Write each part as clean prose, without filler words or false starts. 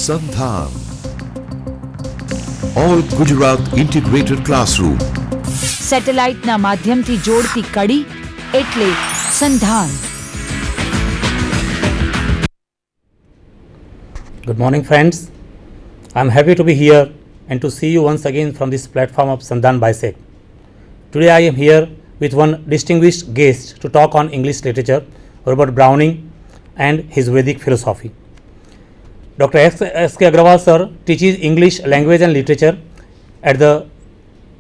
Sandhan. All Gujarat Integrated Classroom. સેટેલાઇટના માધ્યમથી જોડતી કડી એટલે સંધાન. Good morning, friends. I am happy to be here and to see you once again from this platform of Sandhan Bisect. Today I am here with one distinguished guest to talk on English literature, Robert Browning and his Vedic philosophy. Dr. S.K. Agrawal sir teaches English language and literature at the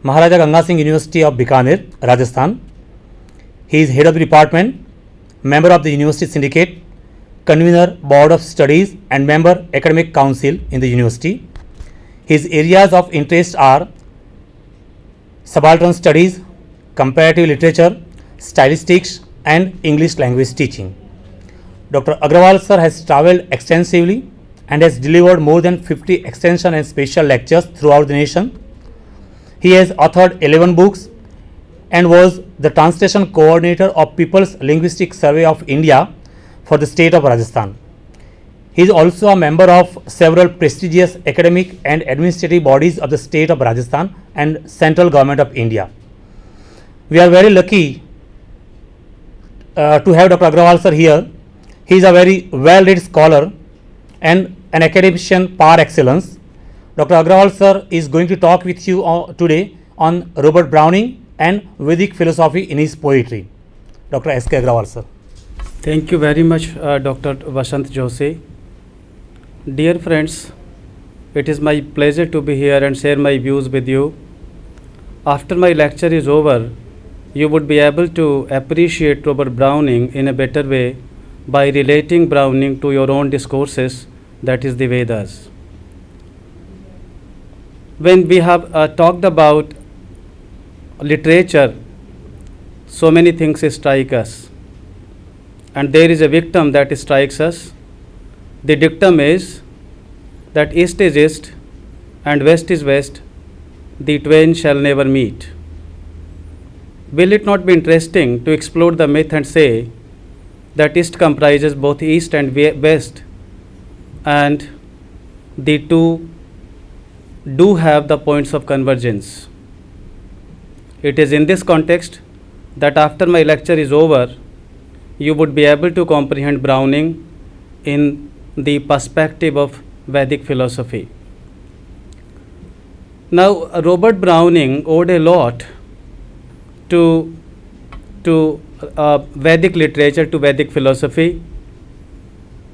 Maharaja Ganga Singh University of Bikaner, Rajasthan. He is head of the department, member of the university syndicate, convener board of studies and member academic council in the university. His areas of interest are subaltern studies, comparative literature, stylistics and English language teaching. Dr. Agrawal sir has travelled extensively and has delivered more than 50 extension and special lectures throughout the nation. He has authored 11 books and was the translation coordinator of People's Linguistic Survey of India for the state of Rajasthan. He is also a member of several prestigious academic and administrative bodies of the state of Rajasthan and central government of India. We are very lucky to have Dr. Agrawal sir here. He is a very well-read scholar and an academician par excellence. Dr. Agrawal sir is going to talk with you today on Robert Browning and Vedic philosophy in his poetry. Dr. S.K. Agrawal sir. Thank you very much, Dr. Vasant Jose. Dear friends, it is my pleasure to be here and share my views with you. After my lecture is over, you would be able to appreciate Robert Browning in a better way by relating Browning to your own discourses, that is the Vedas. When we have talked about literature, so many things strike us. And there is a victim that strikes us. The dictum is that east is east and west is west, the twain shall never meet. Will it not be interesting to explore the myth and say that east comprises both east and west, and the two do have the points of convergence? It is in this context that after my lecture is over, you would be able to comprehend Browning in the perspective of Vedic philosophy. Now, Robert Browning owed a lot to Vedic literature, to Vedic philosophy.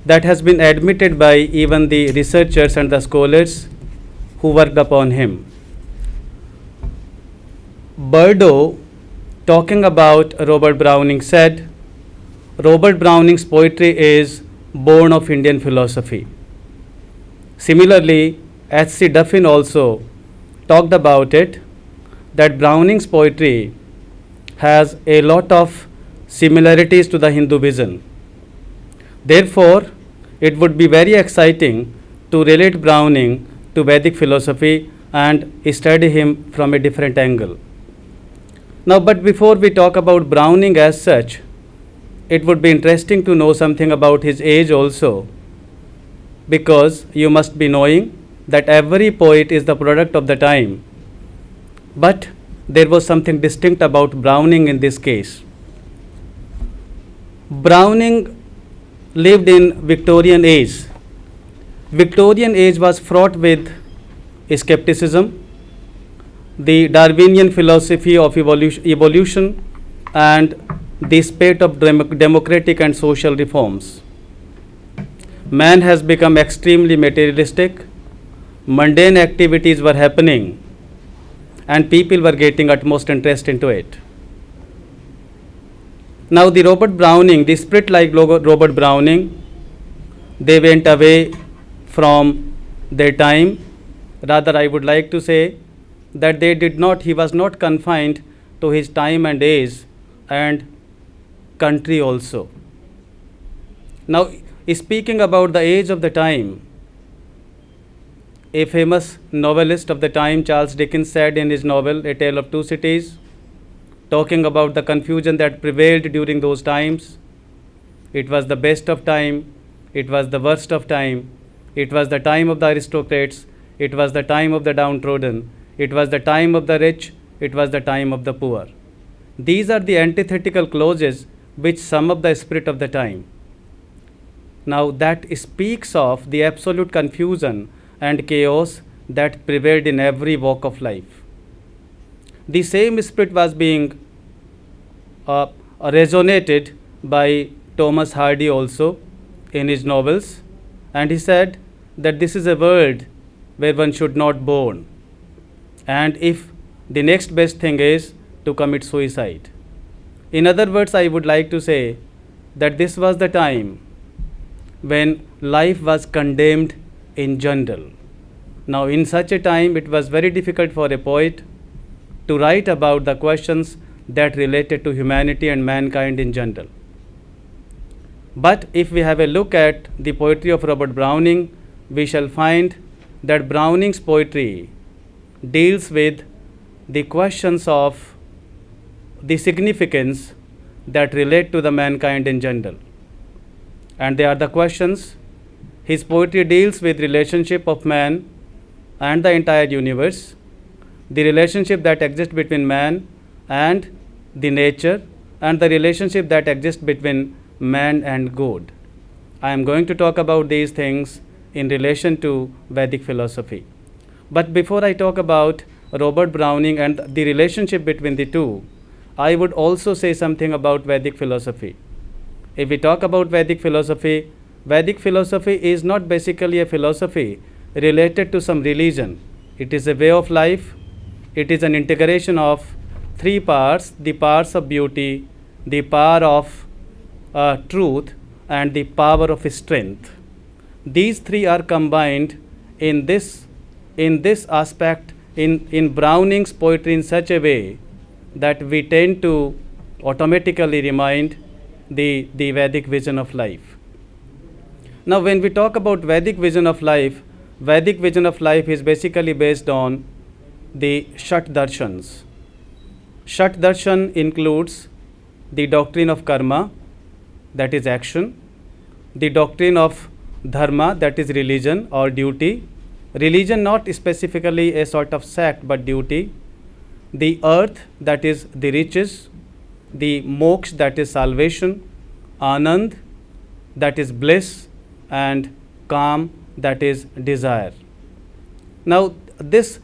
That has been admitted by even the researchers and the scholars who worked upon him. Bordeaux, talking about Robert Browning, said, Robert Browning's poetry is born of Indian philosophy. Similarly, H.C. Duffin also talked about it, that Browning's poetry has a lot of similarities to the Hindu vision. Therefore, it would be very exciting to relate Browning to Vedic philosophy and study him from a different angle. Now, but before we talk about Browning as such, it would be interesting to know something about his age also, because you must be knowing that every poet is the product of the time. But there was something distinct about Browning in this case. Browning lived in Victorian age. Victorian age was fraught with skepticism, the Darwinian philosophy of evolution and the spate of democratic and social reforms. Man has become extremely materialistic, mundane activities were happening, and people were getting utmost interest into it. Now the Robert Browning, the spirit like Robert Browning, they went away from their time. Rather, I would like to say that he was not confined to his time and age and country also. Now, speaking about the age of the time, a famous novelist of the time, Charles Dickens, said in his novel A Tale of Two Cities, talking about the confusion that prevailed during those times, it was the best of time, it was the worst of time, It was the time of the aristocrats. It was the time of the downtrodden. It was the time of the rich. It was the time of the poor. These are the antithetical clauses which sum up the spirit of the time. Now, that speaks of the absolute confusion and chaos that prevailed in every walk of life. The same spirit was being resonated by Thomas Hardy also in his novels, and he said that this is a world where one should not born, and if the next best thing is to commit suicide. In other words, I would like to say that this was the time when life was condemned in general. Now, in such a time, it was very difficult for a poet to write about the questions that related to humanity and mankind in general. But if we have a look at the poetry of Robert Browning, we shall find that Browning's poetry deals with the questions of the significance that relate to the mankind in general. And they are the questions. His poetry deals with relationship of man and the entire universe, the relationship that exists between man and the nature, and the relationship that exists between man and God. I am going to talk about these things in relation to Vedic philosophy. But before I talk about Robert Browning and the relationship between the two, I would also say something about Vedic philosophy. If we talk about Vedic philosophy is not basically a philosophy related to some religion. It is a way of life. It is an integration of three parts: the parts of beauty, the power of truth, and the power of strength. These three are combined in this aspect in Browning's poetry in such a way that we tend to automatically remind the Vedic vision of life. Now, when we talk about Vedic vision of life is basically based on the Shat Darshans. Shat Darshan includes the doctrine of karma, that is action, the doctrine of dharma, that is religion or duty, religion not specifically a sort of sect but duty, the earth, that is the riches, the moksha, that is salvation, anand, that is bliss, and kam, that is desire. Now, these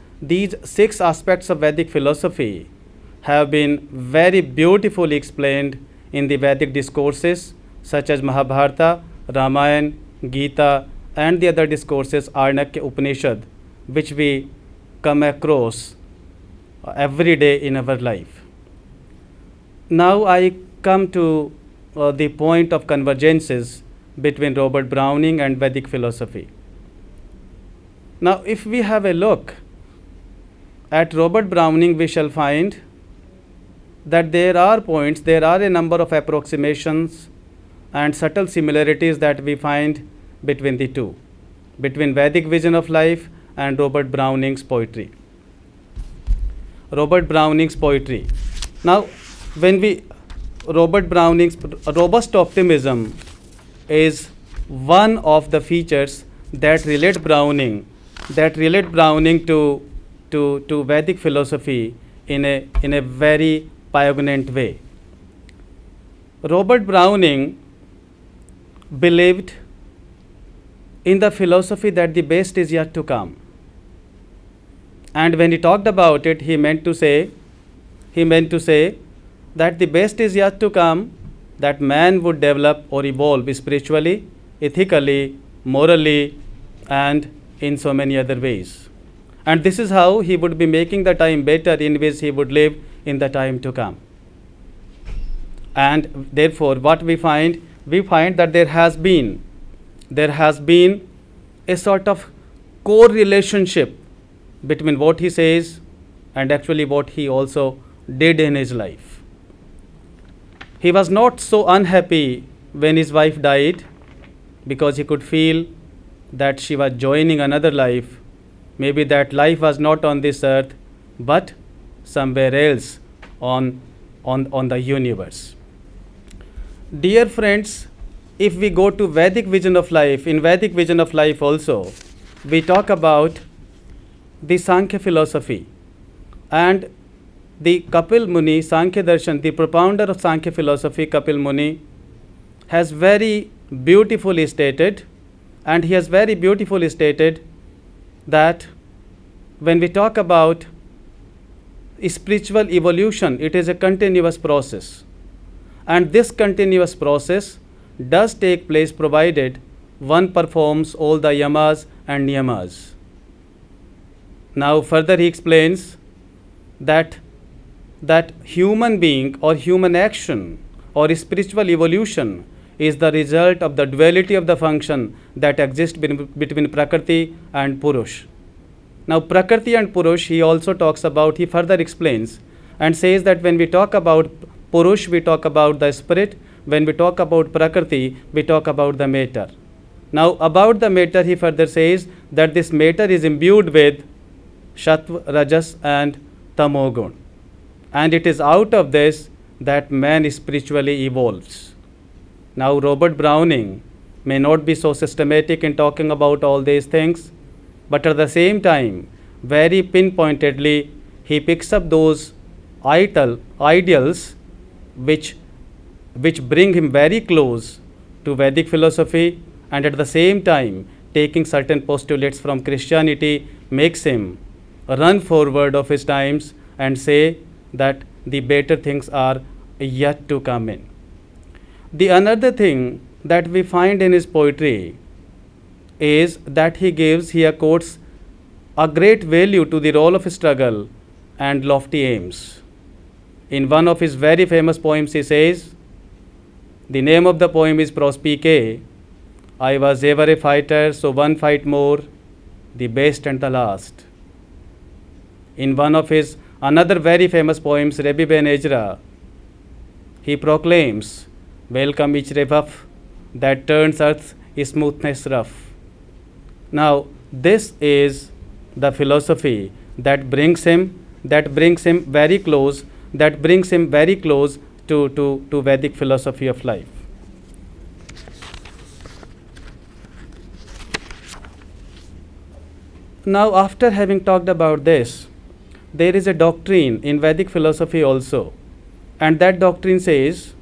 6 aspects of Vedic philosophy have been very beautifully explained in the Vedic discourses such as Mahabharata, Ramayana, Gita, and the other discourses, Arnakya Upanishad, which we come across every day in our life. Now I come to the point of convergences between Robert Browning and Vedic philosophy. Now, if we have a look at Robert Browning, we shall find that there are a number of approximations and subtle similarities that we find between the two, between Vedic vision of life and Robert Browning's poetry. Robert Browning's poetry. Now, Robert Browning's robust optimism is one of the features that relate Browning to Vedic philosophy in a very poignant way. Robert Browning believed in the philosophy that the best is yet to come. And when he talked about it, he meant to say that the best is yet to come, that man would develop or evolve spiritually, ethically, morally, and in so many other ways. And this is how he would be making the time better in which he would live in the time to come. And therefore, what we find that there has been a sort of core relationship between what he says and actually what he also did in his life. He was not so unhappy when his wife died, because he could feel that she was joining another life. Maybe that life was not on this earth but somewhere else on the universe. Dear friends, if we go to Vedic vision of life, in Vedic vision of life also, we talk about the Sankhya philosophy. And the Kapil Muni, Sankhya Darshan, the propounder of Sankhya philosophy, Kapil Muni, has very beautifully stated, and he has very beautifully stated that when we talk about spiritual evolution, it is a continuous process. And this continuous process does take place provided one performs all the yamas and niyamas. Now further he explains that human being or human action or spiritual evolution is the result of the duality of the function that exists between Prakriti and Purush. Now Prakriti and Purush he also talks about, he further explains and says that when we talk about Purush, we talk about the spirit. When we talk about Prakriti, we talk about the matter. Now about the matter, he further says that this matter is imbued with Sattva, Rajas and Tamogun. And it is out of this that man spiritually evolves. Now Robert Browning may not be so systematic in talking about all these things, but at the same time, very pinpointedly, he picks up those ideals which bring him very close to Vedic philosophy, and at the same time taking certain postulates from Christianity makes him run forward of his times and say that the better things are yet to come in. The another thing that we find in his poetry is that he accords a great value to the role of struggle and lofty aims. In one of his very famous poems, he says, the name of the poem is Prospike. I was ever a fighter, so one fight more, the best and the last. In one of his another very famous poems, Rebbe Ben Ezra, he proclaims, welcome each rebuff that turns earth's smoothness rough. Now, this is the philosophy that brings him very close to Vedic philosophy of life. Now, after having talked about this, there is a doctrine in Vedic philosophy also, and that doctrine says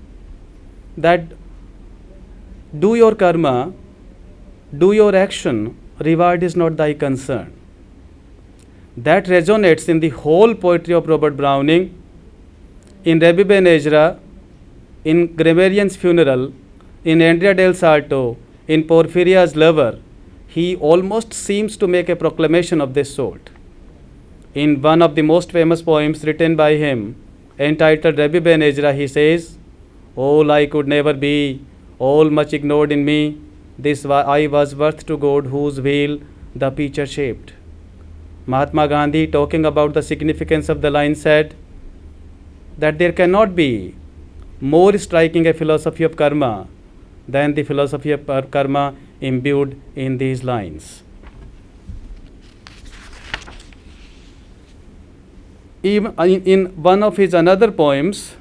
that do your karma, do your action, reward is not thy concern. That resonates in the whole poetry of Robert Browning, in Rebbe Ben Ezra, in Grammarian's Funeral, in Andrea del Sarto, in Porphyria's Lover. He almost seems to make a proclamation of this sort. In one of the most famous poems written by him, entitled Rebbe Ben Ezra, he says, all I could never be, all much ignored in me, this I was worth to God whose wheel the pitcher shaped. Mahatma Gandhi, talking about the significance of the line, said that there cannot be more striking a philosophy of karma than the philosophy of karma imbued in these lines. Even in one of his another poems,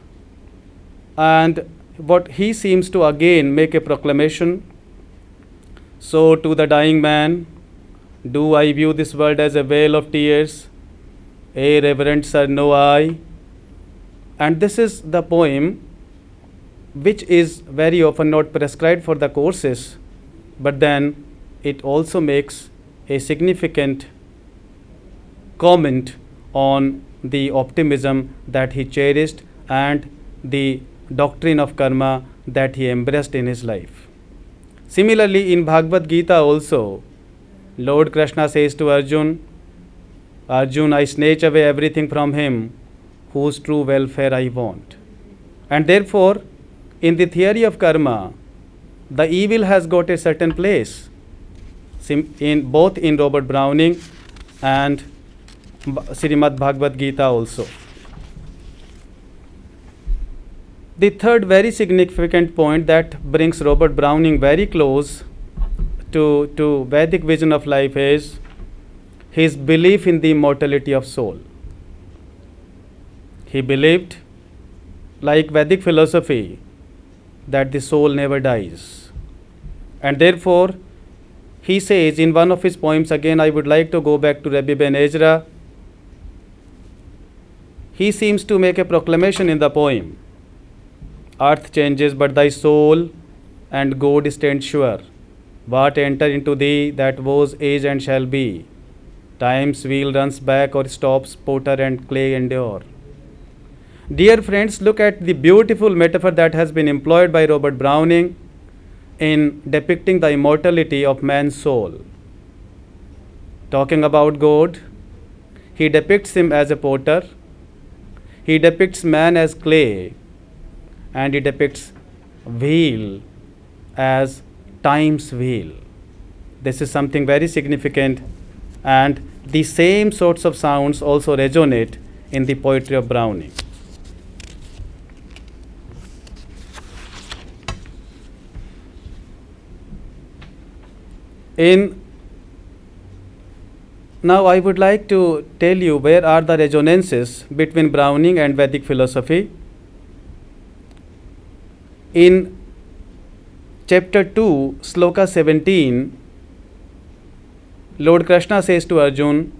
and what he seems to again make a proclamation, so to the dying man, do I view this world as a vale of tears? A reverend sir, no I. And this is the poem which is very often not prescribed for the courses, but then it also makes a significant comment on the optimism that he cherished and the doctrine of karma that he embraced in his life. Similarly, in Bhagavad Gita also, Lord Krishna says to Arjun, Arjun, I snatch away everything from him whose true welfare I want. And therefore, in the theory of karma, the evil has got a certain place, both in Robert Browning and Srimad Bhagavad Gita also. The third very significant point that brings Robert Browning very close to Vedic vision of life is his belief in the immortality of soul. He believed, like Vedic philosophy, that the soul never dies. And therefore, he says in one of his poems, again I would like to go back to Rabbi Ben Ezra. He seems to make a proclamation in the poem. Earth changes, but thy soul and God stand sure. What enter into thee that was, is, and shall be. Time's wheel runs back or stops, potter and clay endure. Dear friends, look at the beautiful metaphor that has been employed by Robert Browning in depicting the immortality of man's soul. Talking about God, he depicts him as a potter, he depicts man as clay, and he depicts wheel as time's wheel. This is something very significant, and the same sorts of sounds also resonate in the poetry of Browning. Now I would like to tell you where are the resonances between Browning and Vedic philosophy. In chapter 2, sloka 17, Lord Krishna says to Arjun,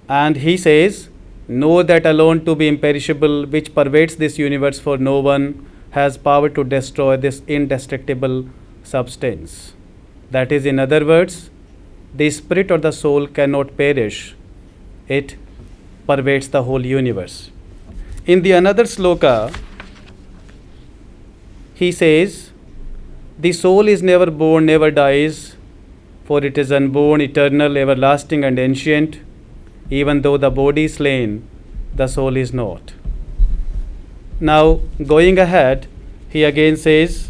and he says, know that alone to be imperishable, which pervades this universe, for no one has power to destroy this indestructible substance. That is, in other words, the spirit or the soul cannot perish. It pervades the whole universe. In the another sloka, he says, the soul is never born, never dies, for it is unborn, eternal, everlasting, and ancient. Even though the body is slain, the soul is not. Now, going ahead, he again says,